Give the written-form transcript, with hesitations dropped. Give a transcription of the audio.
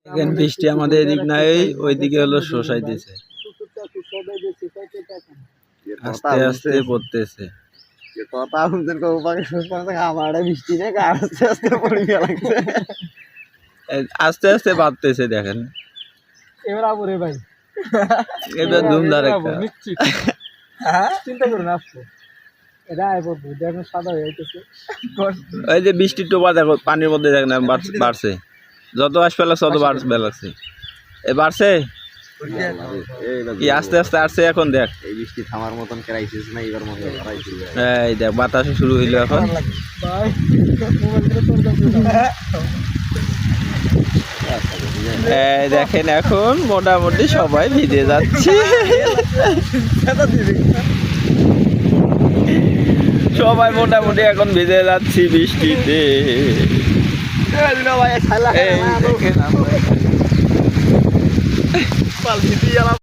এখানে বৃষ্টি আমাদের এদিক নাই, ওইদিকে হলো শোষাই দিছে, আস্তে আস্তে পড়তেছে। আস্তে আস্তে বাড়তেছে, দেখেন এবার ধুমধার একটা। চিন্তা করুন আসছে সাদা হয়ে যাইতেছে। ওই যে বৃষ্টির টোপা দেখো পানির মধ্যে, দেখেন বাড়ছে, যত আসবে লাগছে তত বাড়বে লাগছে। এ বাড়ছে কি আস্তে আস্তে আসছে। এখন দেখ এই বৃষ্টি থামার মতন ক্রাইসিস না, এবার মনে হয় এই দেখ বাতাস শুরু হইলো এখন। এই দেখেন এখন মোটামুটি সবাই ভিজে যাচ্ছে, সবাই মোটামুটি এখন ভিজে যাচ্ছি বৃষ্টিতে।